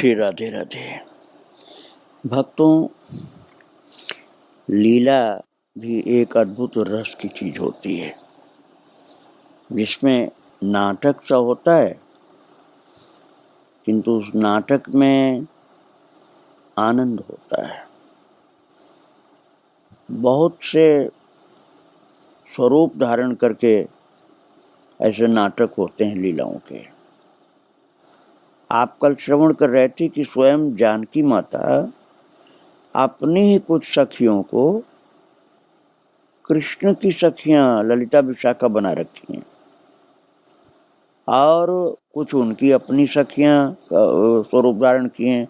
श्री राधे राधे। भक्तों, लीला भी एक अद्भुत रस की चीज होती है, जिसमें नाटक सा होता है, किंतु उस नाटक में आनंद होता है। बहुत से स्वरूप धारण करके ऐसे नाटक होते हैं लीलाओं के। आप कल श्रवण कर रहे थे कि स्वयं जानकी माता अपनी ही कुछ सखियों को कृष्ण की सखियां ललिता विशाखा बना रखी हैं और कुछ उनकी अपनी सखियां स्वरूप धारण किए हैं,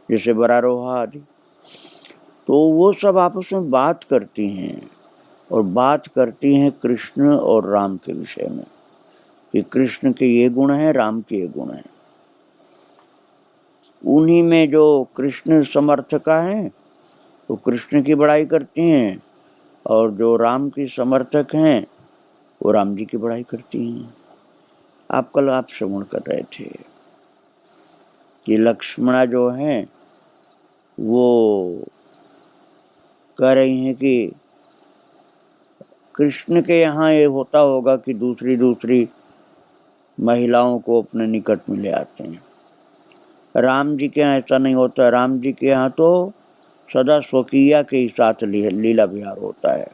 जैसे बरारोहा आदि। तो वो सब आपस में बात करती हैं और बात करती हैं कृष्ण और राम के विषय में कि कृष्ण के ये गुण हैं, राम के ये गुण हैं। उन्हीं में जो कृष्ण समर्थका हैं वो कृष्ण की बड़ाई करती हैं और जो राम की समर्थक हैं वो राम जी की बड़ाई करती हैं। आप श्रवण कर रहे थे कि लक्ष्मणा जो हैं वो कह रही हैं कि कृष्ण के यहाँ ये होता होगा कि दूसरी महिलाओं को अपने निकट में ले आते हैं। राम जी के यहाँ ऐसा नहीं होता। राम जी के यहाँ तो सदा स्वकीया के ही साथ लीला विहार होता है।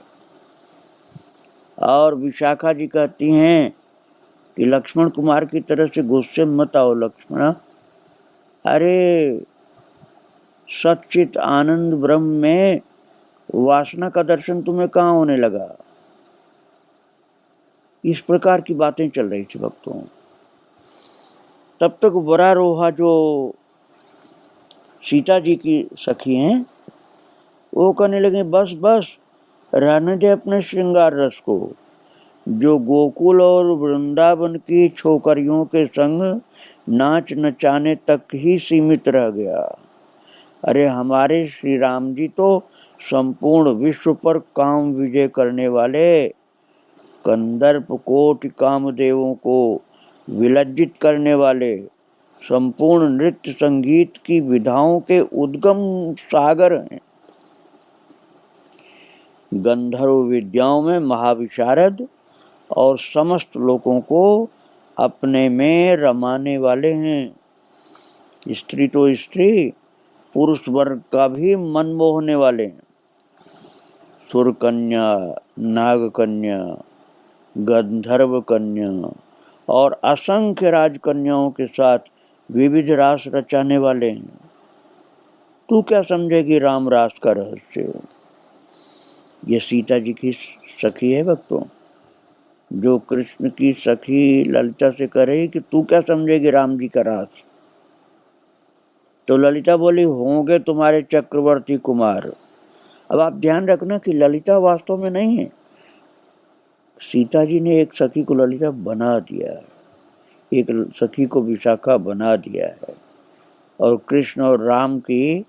और विशाखा जी कहती हैं कि लक्ष्मण कुमार की तरह से गुस्से मत आओ लक्ष्मणा। अरे सच्चित आनंद ब्रह्म में वासना का दर्शन तुम्हें कहाँ होने लगा। इस प्रकार की बातें चल रही थी भक्तों। तब तक बरारोहा जो सीता जी की सखी हैं वो कहने लगे बस बस रहने दे अपने श्रृंगार रस को, जो गोकुल और वृंदावन की छोकरियों के संग नाच नचाने तक ही सीमित रह गया। अरे हमारे श्री राम जी तो संपूर्ण विश्व पर काम विजय करने वाले कंदर्प कोटि कामदेवों को विलज्जित करने वाले संपूर्ण नृत्य संगीत की विधाओं के उद्गम सागर हैं। गंधर्व विद्याओं में महाविशारद और समस्त लोगों को अपने में रमाने वाले हैं। स्त्री तो स्त्री, पुरुष वर्ग का भी मन मोहने वाले हैं। सुर कन्या, नाग कन्या, गंधर्व कन्या और असंख्य राजकन्याओं के साथ विविध रास रचाने वाले हैं। तू क्या समझेगी राम रास का रहस्य। ये सीता जी की सखी है भक्तों, जो कृष्ण की सखी ललिता से कह रही कि तू क्या समझेगी राम जी का राज। तो ललिता बोली होंगे तुम्हारे चक्रवर्ती कुमार। अब आप ध्यान रखना कि ललिता वास्तव में नहीं है। सीता जी ने एक सखी को ललिता बना दिया है, एक सखी को विशाखा बना दिया है और कृष्ण और राम की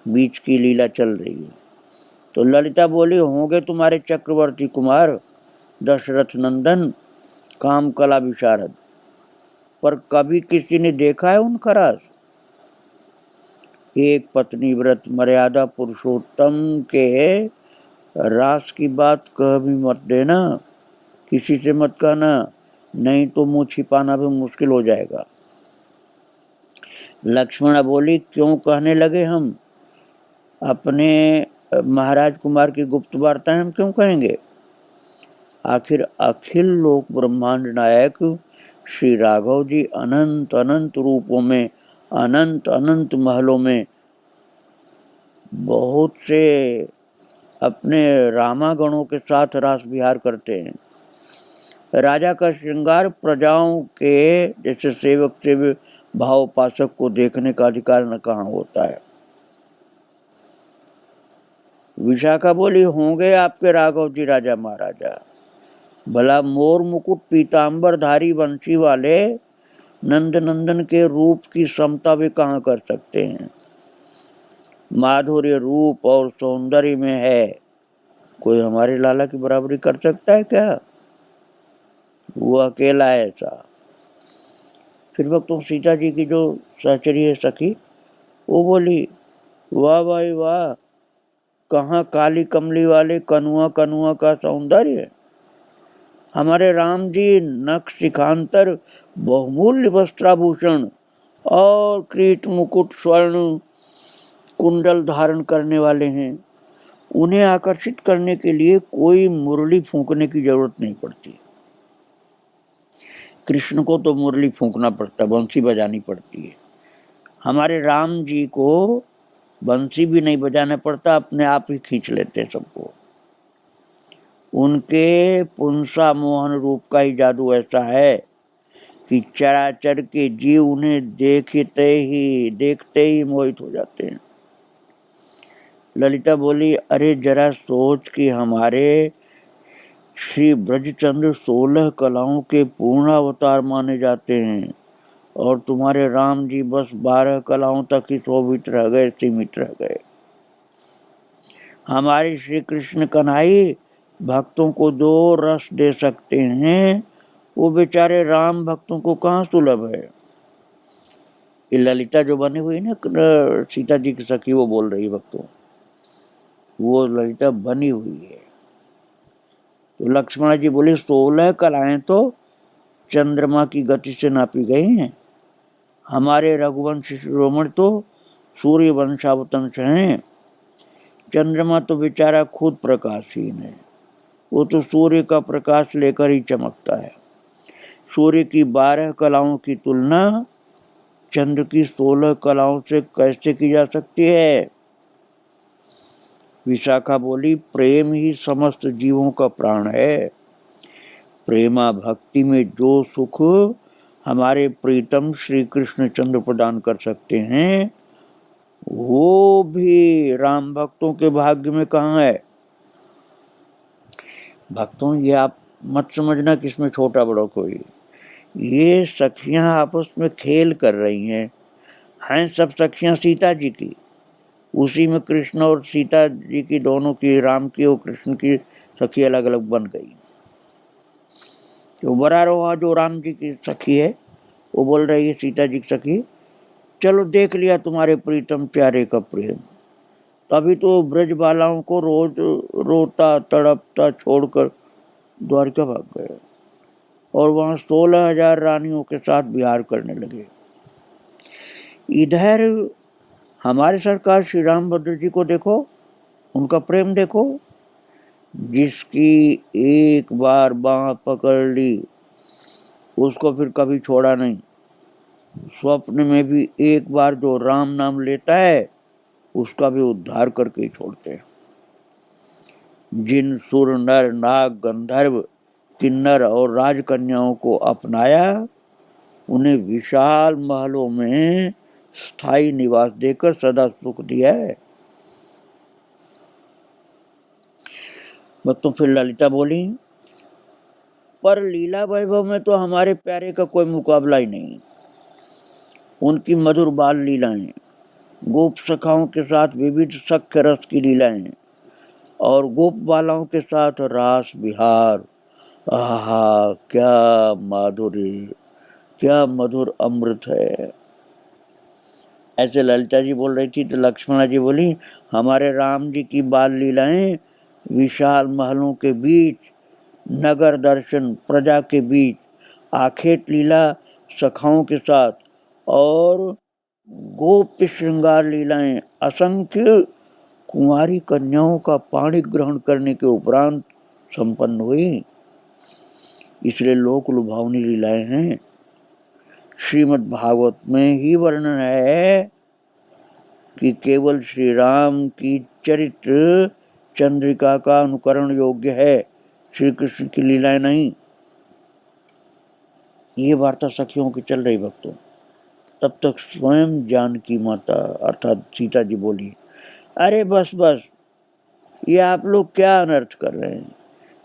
बीच की लीला चल रही है। तो ललिता बोली होंगे तुम्हारे चक्रवर्ती कुमार दशरथ नंदन काम कला विशारद, पर कभी किसी ने देखा है उनका राज। एक पत्नी व्रत मर्यादा पुरुषोत्तम के रास की बात कह भी मत देना, किसी से मत कहना, नहीं तो मुंह छिपाना भी मुश्किल हो जाएगा। लक्ष्मणा बोली क्यों कहने लगे हम, अपने महाराज कुमार की गुप्त वार्ताएं हम क्यों कहेंगे। आखिर अखिल लोक ब्रह्मांड नायक श्री राघव जी अनंत अनंत रूपों में, अनंत अनंत महलों में बहुत से अपने रामागणों के साथ रास विहार करते हैं। राजा का श्रृंगार प्रजाओं के जैसे सेवक से भाव उपासक को देखने का अधिकार न कहाँ होता है। विशाखा बोली होंगे आपके राघव जी राजा महाराजा, भला मोर मुकुट पीतांबर धारी वंशी वाले नंद नंदन के रूप की समता वे कहाँ कर सकते हैं। माधुर्य रूप और सौंदर्य में है, कोई हमारे लाला की बराबरी कर सकता है क्या। वो अकेला है ऐसा। फिर वक्तों सीता जी की जो सहचरी है सखी, वो बोली, वाह भाई वाह, कहाँ काली कमली वाले कनुआ कनुआ का सौंदर्य है। हमारे राम जी नख शिखांतर बहुमूल्य वस्त्राभूषण और क्रीट मुकुट स्वर्ण कुंडल धारण करने वाले हैं। उन्हें आकर्षित करने के लिए कोई मुरली फूंकने की जरूरत नहीं पड़ती। कृष्ण को तो मुरली फूंकना पड़ता, बंसी बजानी पड़ती है। हमारे राम जी को बंसी भी नहीं बजाना पड़ता, अपने आप ही खींच लेते सबको। उनके पुंसा मोहन रूप का ही जादू ऐसा है कि चराचर के जीव उन्हें देखते ही मोहित हो जाते हैं। ललिता बोली, अरे जरा सोच कि हमारे श्री ब्रजचंद्र 16 कलाओं के पूर्ण अवतार माने जाते हैं और तुम्हारे राम जी बस 12 कलाओं तक ही शोभित रह गए, सीमित रह गए। हमारे श्री कृष्ण कन्हई भक्तों को जो रस दे सकते हैं वो बेचारे राम भक्तों को कहाँ सुलभ है। ये ललिता जो बनी हुई ना सीता जी की सखी, वो बोल रही भक्तों, वो ललिता बनी हुई है। तो लक्ष्मण जी बोले, 16 कलाएं तो चंद्रमा की गति से नापी गई हैं। हमारे रघुवंश शिरोमण तो सूर्य वंशावतंश हैं। चंद्रमा तो बेचारा खुद प्रकाशहीन है, वो तो सूर्य का प्रकाश लेकर ही चमकता है। सूर्य की 12 कलाओं की तुलना चंद्र की 16 कलाओं से कैसे की जा सकती है। विशाखा बोली, प्रेम ही समस्त जीवों का प्राण है। प्रेमा भक्ति में जो सुख हमारे प्रीतम श्री कृष्ण चंद्र प्रदान कर सकते हैं, वो भी राम भक्तों के भाग्य में कहाँ है। भक्तों, ये आप मत समझना कि इसमें छोटा बड़ा कोई, ये सखियां आपस में खेल कर रही हैं सब सखियां सीता जी की। उसी में कृष्ण और सीता जी की, दोनों की, राम की और कृष्ण की सखी अलग अलग बन गई। तो बरारोहा जो राम जी की सखी है, वो बोल रही है सीता जी की सखी, चलो देख लिया तुम्हारे प्रीतम प्यारे का प्रेम। तभी तो ब्रज बालाओं को रोज रोता तड़पता छोड़कर द्वारका भाग गए और वहां 16,000 रानियों के साथ विहार करने लगे। इधर हमारे सरकार श्री रामभद्र जी को देखो, उनका प्रेम देखो। जिसकी एक बार बांह पकड़ ली उसको फिर कभी छोड़ा नहीं। स्वप्न में भी एक बार जो राम नाम लेता है उसका भी उद्धार करके ही छोड़ते हैं। जिन सुर नर नाग गंधर्व किन्नर और राजकन्याओं को अपनाया, उन्हें विशाल महलों में स्थायी निवास देकर सदा सुख दिया है। तो फिर ललिता बोली, पर लीला वैभव में तो हमारे प्यारे का कोई मुकाबला ही नहीं। उनकी मधुर बाल लीलाएं, गोप सखाओं के साथ विविध सख्य रस की लीलाएं और गोप बालाओं के साथ रास विहार, आहा क्या माधुर्य, क्या मधुर अमृत है। ऐसे ललिता जी बोल रही थी तो लक्ष्मणा जी बोली, हमारे राम जी की बाल लीलाएं विशाल महलों के बीच, नगर दर्शन प्रजा के बीच, आखेट लीला सखाओं के साथ और गोप्य श्रृंगार लीलाएं असंख्य कुंवारी कन्याओं का पाणी ग्रहण करने के उपरांत संपन्न हुई, इसलिए लोक लुभावनी लीलाएं हैं। श्रीमद् भागवत में ही वर्णन है कि केवल श्री राम की चरित्र चंद्रिका का अनुकरण योग्य है, श्री कृष्ण की लीलाएं नहीं। ये वार्ता सखियों की चल रही भक्तों। तब तक स्वयं जानकी माता अर्थात सीता जी बोली, अरे बस बस, ये आप लोग क्या अनर्थ कर रहे हैं।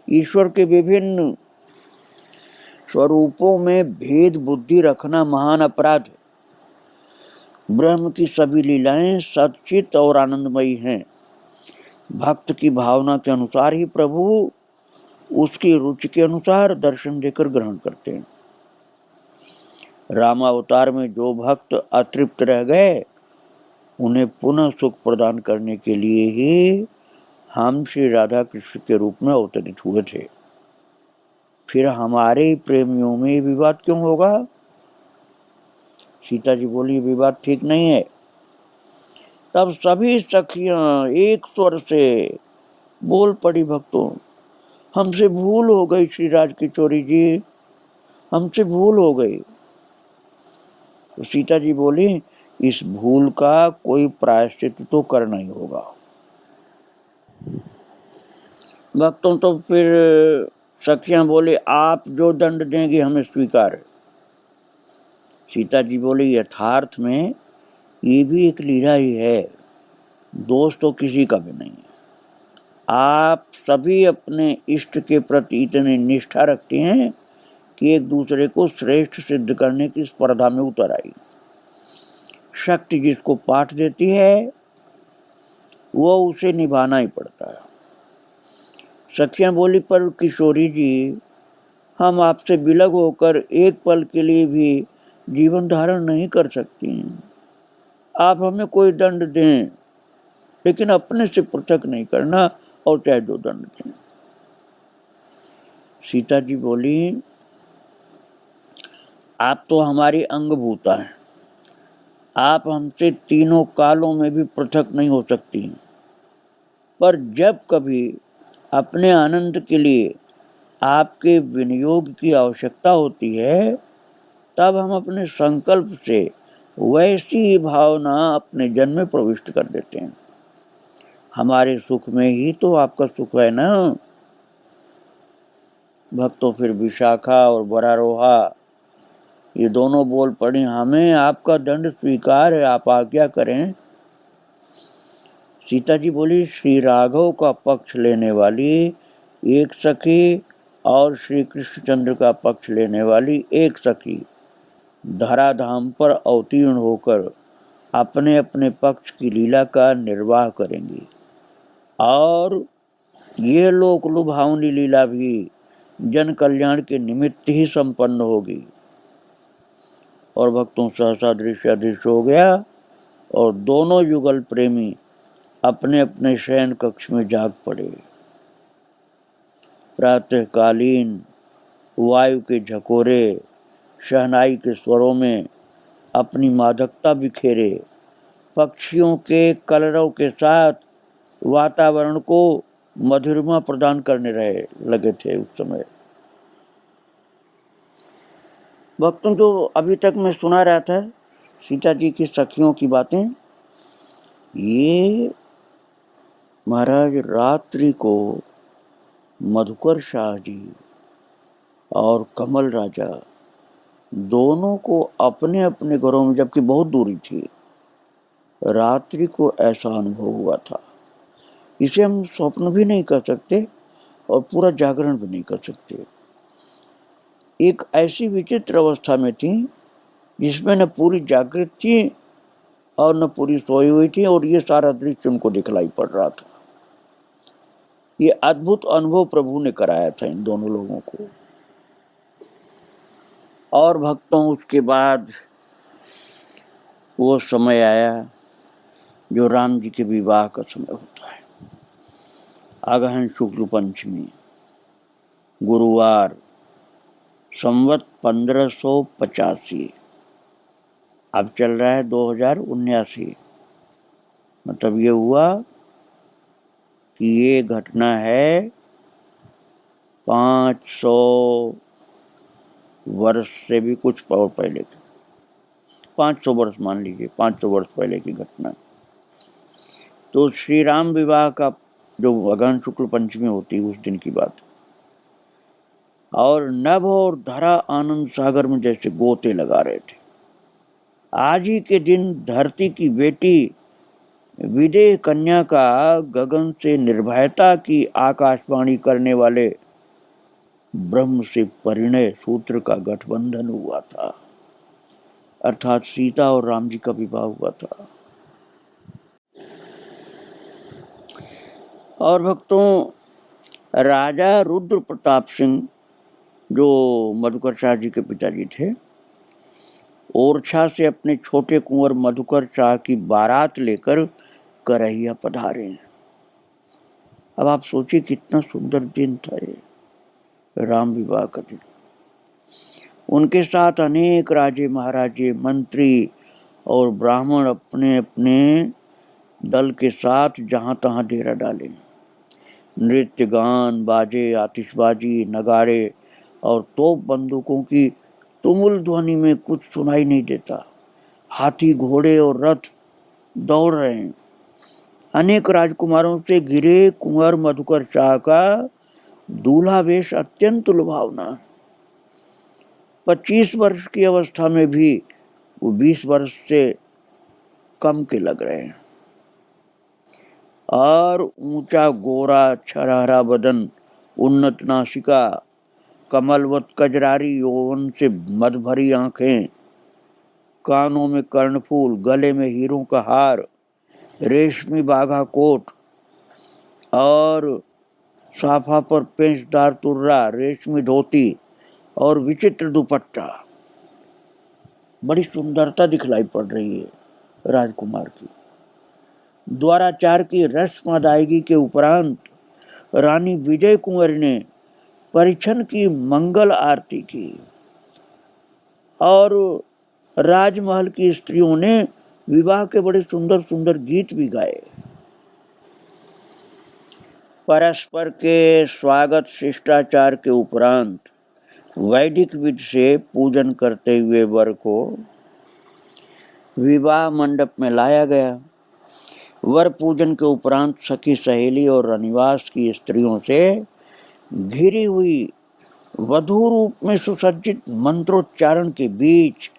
ईश्वर के विभिन्न स्वरूपों में भेद बुद्धि रखना महान अपराध है। ब्रह्म की सभी लीलाएं सच्चित और आनंदमयी हैं। भक्त की भावना के अनुसार ही प्रभु उसकी रुचि के अनुसार दर्शन देकर ग्रहण करते हैं। रामावतार में जो भक्त अतृप्त रह गए उन्हें पुनः सुख प्रदान करने के लिए ही हम श्री राधा कृष्ण के रूप में अवतरित हुए थे। फिर हमारे प्रेमियों में विवाद क्यों होगा? सीता जी बोली, विवाद ठीक नहीं है। तब सभी सखियां एक स्वर से बोल पड़ी, भक्तों हमसे भूल हो गई श्री राज किशोरी जी, हमसे भूल हो गई। तो सीता जी बोली, इस भूल का कोई प्रायश्चित तो करना ही होगा। भक्तों तो फिर सखियां बोले, आप जो दंड देंगे हमें स्वीकार है। सीता जी बोली, यथार्थ में ये भी एक लीला ही है, दोष तो किसी का भी नहीं है। आप सभी अपने इष्ट के प्रति इतनी निष्ठा रखते हैं कि एक दूसरे को श्रेष्ठ सिद्ध करने की स्पर्धा में उतर आई। शक्ति जिसको पाठ देती है वो उसे निभाना ही पड़ता है। सखियां बोली, पर किशोरी जी हम आपसे विलग होकर एक पल के लिए भी जीवन धारण नहीं कर सकती हैं। आप हमें कोई दंड दें, लेकिन अपने से पृथक नहीं करना, और चाहे दो दंड दें। सीता जी बोली, आप तो हमारी अंगभूता हैं, आप हमसे तीनों कालों में भी पृथक नहीं हो सकती हैं। पर जब कभी अपने आनंद के लिए आपके विनियोग की आवश्यकता होती है, तब हम अपने संकल्प से वैसी भावना अपने जन में प्रविष्ट कर देते हैं। हमारे सुख में ही तो आपका सुख है ना। भक्तों फिर विशाखा और बरारोहा ये दोनों बोल पड़ी, हमें आपका दंड स्वीकार है, आप आज्ञा करें। सीता जी बोली, श्री राघव का पक्ष लेने वाली एक सखी और श्री कृष्णचंद्र का पक्ष लेने वाली एक सखी धराधाम पर अवतीर्ण होकर अपने अपने पक्ष की लीला का निर्वाह करेंगी, और ये लोक लुभावनी लीला भी जन कल्याण के निमित्त ही संपन्न होगी। और भक्तों सहसा दृश्य अदृश्य हो गया और दोनों युगल प्रेमी अपने अपने शयन कक्ष में जाग पड़े। प्रातःकालीन वायु के झकोरे शहनाई के स्वरों में अपनी मादकता बिखेरे पक्षियों के कलरव के साथ वातावरण को मधुरमा प्रदान करने लगे थे उस समय। भक्तों, जो अभी तक मैं सुना रहा था सीता जी की सखियों की बातें, ये महाराज रात्रि को मधुकर शाह जी और कमल राजा दोनों को अपने अपने घरों में, जबकि बहुत दूरी थी, रात्रि को ऐसा अनुभव हुआ था। इसे हम स्वप्न भी नहीं कर सकते और पूरा जागरण भी नहीं कर सकते। एक ऐसी विचित्र अवस्था में थी जिसमें न पूरी जागृत थी और न पूरी सोई हुई थी, और ये सारा दृश्य उनको दिखलाई पड़ रहा था। ये अद्भुत अनुभव प्रभु ने कराया था इन दोनों लोगों को। और भक्तों, उसके बाद वो समय आया जो राम जी के विवाह का समय होता है। अगहन शुक्ल पंचमी, गुरुवार, संवत 1585, अब चल रहा है 2079। मतलब ये हुआ कि ये घटना है 500 वर्ष से भी कुछ पहले की, 500 वर्ष मान लीजिए, 500 वर्ष पहले की घटना। तो श्री राम विवाह का जो अगहन शुक्ल पंचमी होती उस दिन की बात। और नभ और धरा आनंद सागर में जैसे गोते लगा रहे थे। आज ही के दिन धरती की बेटी विदेह कन्या का गगन से निर्भयता की आकाशवाणी करने वाले ब्रह्म से परिणय सूत्र का गठबंधन हुआ था, अर्थात सीता और राम जी का विवाह हुआ था। और भक्तों, राजा रुद्र प्रताप सिंह जो मधुकर शाह जी के पिताजी थे, ओरछा से अपने छोटे कुंवर मधुकर शाह की बारात लेकर करहिया पधारे। अब आप सोचिए कितना सुंदर दिन था ये, राम विवाह का दिन। उनके साथ अनेक राजे महाराजे, मंत्री और ब्राह्मण अपने अपने दल के साथ जहां तहां डेरा डाले। नृत्य, गान, बाजे, आतिशबाजी, नगाड़े और तोप बंदूकों की तुमुल ध्वनि में कुछ सुनाई नहीं देता। हाथी, घोड़े और रथ दौड़ रहे हैं। अनेक राजकुमारों से घिरे कुंवर मधुकर शाह का दूल्हा वेश अत्यंत लुभावना। 25 वर्ष की अवस्था में भी वो 20 वर्ष से कम के लग रहे हैं। और ऊंचा गोरा छरहरा बदन, उन्नत नासिका, कमलवत कजरारी यौवन से मद भरी आंखें, कानों में कर्णफूल, गले में हीरों का हार, रेशमी बाघा कोट और साफा पर पेंचदार तुर्रा, रेशमी धोती और विचित्र दुपट्टा। बड़ी सुंदरता दिखलाई पड़ रही है राजकुमार की। द्वाराचार की रस्म अदायगी के उपरांत रानी विजय कुंवरी ने परिछन की मंगल आरती की और राजमहल की स्त्रियों ने विवाह के बड़े सुंदर सुंदर गीत भी गाए। परस्पर के स्वागत शिष्टाचार के उपरांत वैदिक विधि से पूजन करते हुए वर को विवाह मंडप में लाया गया। वर पूजन के उपरांत सखी सहेली और रनिवास की स्त्रियों से घिरी हुई वधू रूप में सुसज्जित मंत्रोच्चारण के बीच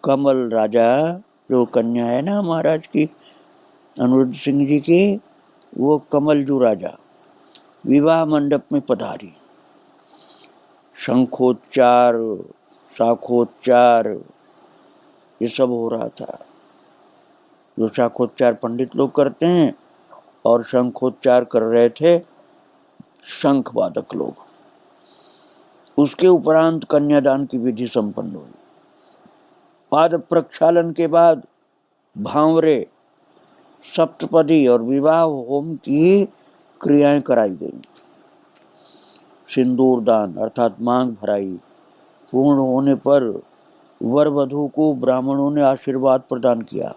कमल राजा, जो कन्या है ना महाराज की, अनिरुद्ध सिंह जी की, वो कमलजू राजा विवाह मंडप में पधारी। शंखोच्चार, शाखोच्चार ये सब हो रहा था। जो शाखोच्चार पंडित लोग करते हैं और शंखोच्चार कर रहे थे शंख वादक लोग। उसके उपरांत कन्यादान की विधि संपन्न हुई। पाद प्रक्षालन के बाद भांवरे, सप्तपदी और विवाह होम की क्रियाएं कराई गई। सिंदूर दान अर्थात मांग भराई पूर्ण होने पर वर वधू को ब्राह्मणों ने आशीर्वाद प्रदान किया।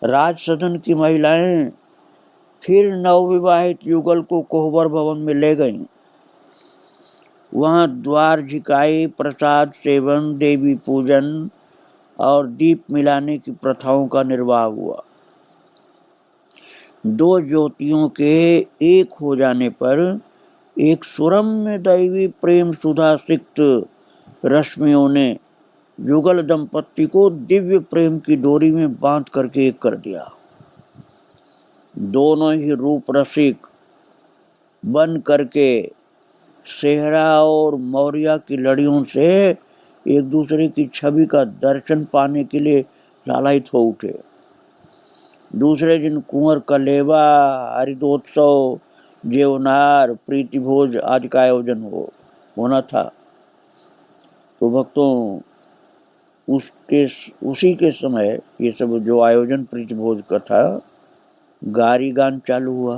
राज सदन की महिलाएं फिर नवविवाहित युगल को कोहबर भवन में ले गईं। वहां द्वार झिकाई, प्रसाद सेवन, देवी पूजन और दीप मिलाने की प्रथाओं का निर्वाह हुआ। दो ज्योतियों के एक हो जाने पर एक सुरम्य दैवी प्रेम सुधा सिक्त रश्मियों ने युगल दंपत्ति को दिव्य प्रेम की डोरी में बांध करके एक कर दिया। दोनों ही रूप रसिक बन करके सेहरा और मौर्या की लड़ियों से एक दूसरे की छवि का दर्शन पाने के लिए लालायित हो उठे। दूसरे दिन कुंवर कलेवा, हरिदोत्सव, जेवनार, प्रीति भोज आदि का आयोजन होना था। तो भक्तों उसी के समय ये सब जो आयोजन प्रीति भोज का था, गारी गान चालू हुआ,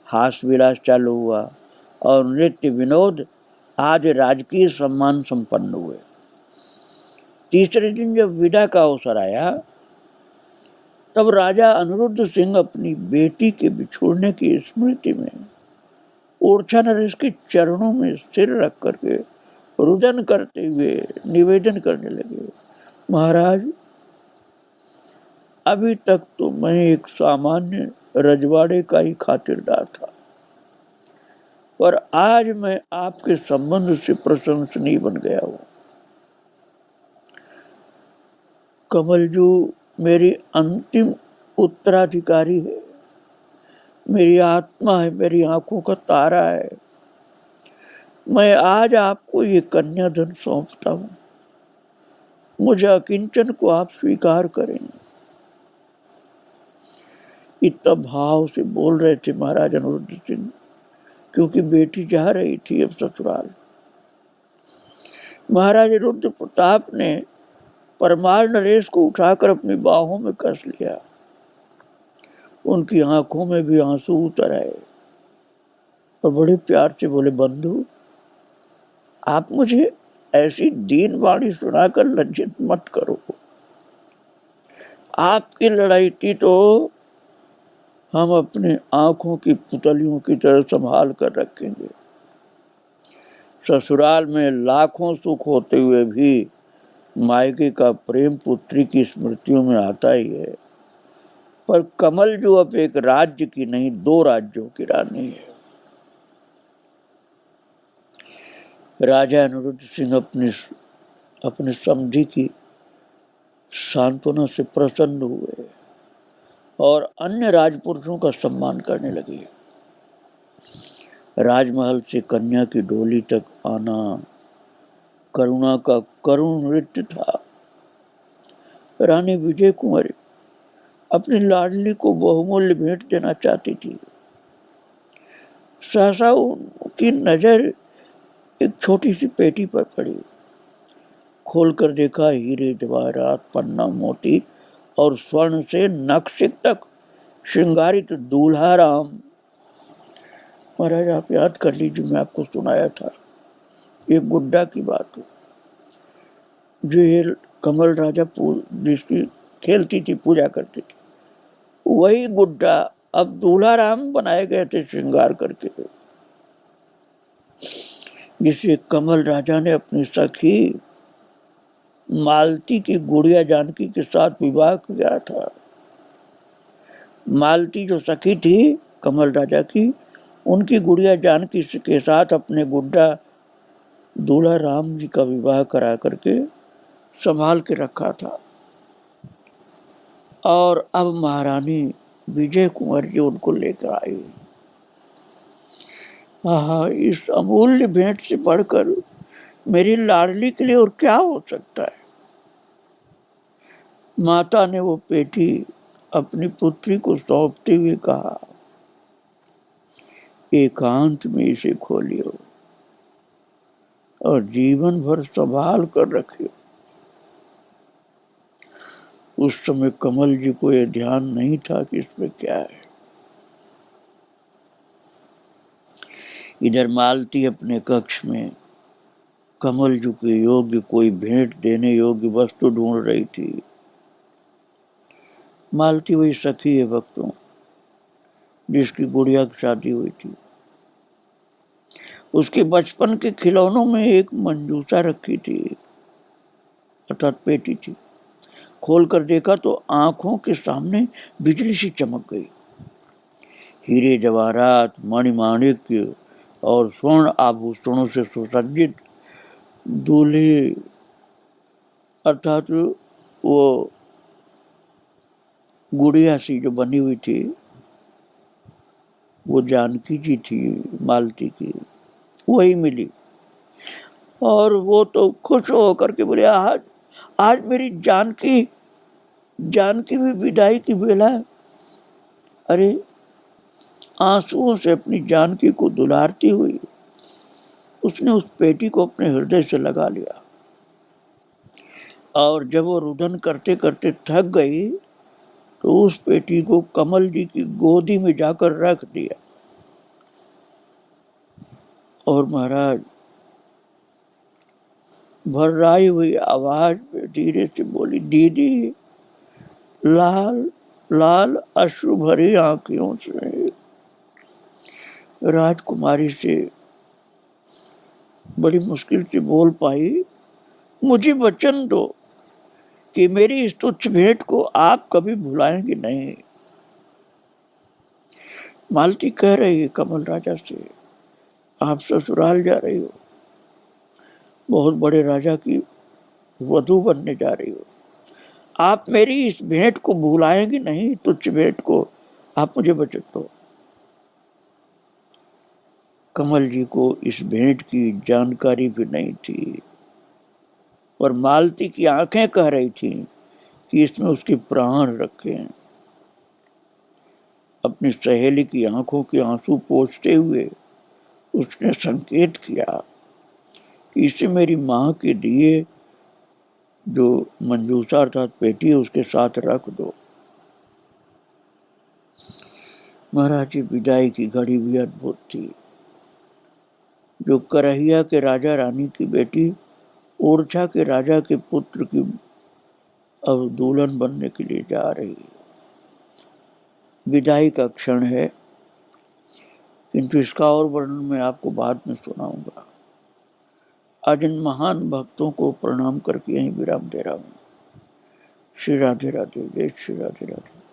हास विलास चालू हुआ और नृत्य विनोद आज राजकीय सम्मान संपन्न हुए। तीसरे दिन जब विदा का अवसर आया तब राजा अनिरुद्ध सिंह अपनी बेटी के बिछोड़ने की स्मृति में ओरछा नरेश के चरणों में सिर रख करके रुदन करते हुए निवेदन करने लगे, महाराज, अभी तक तो मैं एक सामान्य रजवाड़े का ही खातिरदार था, पर आज मैं आपके संबंध से प्रशंसनीय बन गया हूं। कमलजू मेरी अंतिम उत्तराधिकारी है, मेरी आत्मा है, मेरी आंखों का तारा है। मैं आज आपको ये कन्याधन सौंपता हूं, मुझे अकिंचन को आप स्वीकार करें। इतना भाव से बोल रहे थे महाराज अनिरुद्ध सिंह, क्योंकि बेटी जा रही थी अब ससुराल। महाराज रुद्र प्रताप ने परमार नरेश को उठाकर अपनी बाहों में कस लिया। उनकी आंखों में भी आंसू उतर आए और बड़े प्यार से बोले, बंधु, आप मुझे ऐसी दीन वाणी सुनाकर लज्जित मत करो। आपकी लड़ाई थी तो हम अपने आंखों की पुतलियों की तरह संभाल कर रखेंगे। ससुराल में लाखों सुख होते हुए भी मायके का प्रेम पुत्री की स्मृतियों में आता ही है। पर कमल जो अब एक राज्य की नहीं, 2 राज्यों की रानी है। राजा अनिरुद्ध सिंह अपने समधी की सांत्वना से प्रसन्न हुए और अन्य राजपुरुषों का सम्मान करने लगे। राजमहल से कन्या की डोली तक आना करुणा का करुण नृत्य था। रानी विजय कुंवरी अपनी लाडली को बहुमूल्य भेंट देना चाहती थी। सहसा उनकी नजर एक छोटी सी पेटी पर पड़ी। खोलकर देखा, हीरे जवाहरात, पन्ना मोती और स्वर्ण से नक्शे तक श्रृंगारित दूल्हा राम। महाराज, आप याद कर लीजिए, मैं आपको सुनाया था एक गुड्डा की बात, जो ये कमल राजा जिसकी खेलती थी, पूजा करती थी, वही गुड्डा अब दूल्हा राम बनाए गए थे श्रृंगार करके, जिसे कमल राजा ने अपनी सखी मालती की गुड़िया जानकी के साथ विवाह किया था। मालती जो सखी थी कमल राजा की, उनकी गुड़िया जानकी के साथ अपने गुड्डा दूल्हा राम जी का विवाह करा करके संभाल के रखा था। और अब महारानी विजय कुंवर जी उनको लेकर आई। हाँ, इस अमूल्य भेंट से बढ़कर मेरी लाडली के लिए और क्या हो सकता है। माता ने वो पेटी अपनी पुत्री को सौंपते हुए कहा, एकांत में इसे खोलियो और जीवन भर संभाल कर रखियो। उस समय कमल जी को यह ध्यान नहीं था कि इसमें क्या है। इधर मालती अपने कक्ष में कमल जी के योग्य कोई भेंट देने योग्य वस्तु ढूंढ रही थी। मालती वही सखी है वक्तों जिसकी गुड़िया की शादी हुई थी। उसके बचपन के खिलौनों में एक मंजूसा रखी थी, अर्थात पेटी थी। खोलकर देखा तो आंखों के सामने बिजली सी चमक गई। हीरे जवाहरात, मणिमाणिक्य और स्वर्ण आभूषणों से सुसज्जित दूल्हे, अर्थात वो गुड़िया सी जो बनी हुई थी, वो जानकी जी थी, मालती की, वही मिली। और वो तो खुश होकर के बोले, आज मेरी जानकी भी विदाई की बेला है। अरे, आंसुओं से अपनी जानकी को दुलारती हुई उसने उस पेटी को अपने हृदय से लगा लिया। और जब वो रुदन करते करते थक गई तो उस पेटी को कमल जी की गोदी में जाकर रख दिया। और महाराज भर्राई हुई आवाज में धीरे से बोली, दीदी, लाल लाल अश्रु भरी आंखों से राजकुमारी से बड़ी मुश्किल से बोल पाई, मुझे वचन दो कि मेरी इस तुच्छ भेंट को आप कभी भुलाएंगे नहीं। मालती कह रही है कमल राजा से, आप ससुराल जा रही हो, बहुत बड़े राजा की वधू बनने जा रही हो, आप मेरी इस भेंट को भुलाएंगे नहीं, तुच्छ भेंट को, आप मुझे वचन दो। कमल जी को इस भेंट की जानकारी भी नहीं थी, और मालती की आंखें कह रही थी कि इसमें उसके प्राण रखे हैं। अपनी सहेली की आंखों के आंसू पोंछते हुए उसने संकेत किया कि इसे मेरी मां के दिए जो मंजूसा अर्थात पेटी है उसके साथ रख दो। महाराज जी विदाई की घड़ी भी अद्भुत थी। जो करहिया के राजा रानी की बेटी ओरछा के राजा के पुत्र की अब दुल्हन बनने के लिए जा रही है। विदाई का क्षण है, किंतु इसका और वर्णन मैं आपको बाद में सुनाऊंगा। आज इन महान भक्तों को प्रणाम करके यहीं विराम दे रहा हूँ। श्री राधे राधे, जय श्री राधे राधे।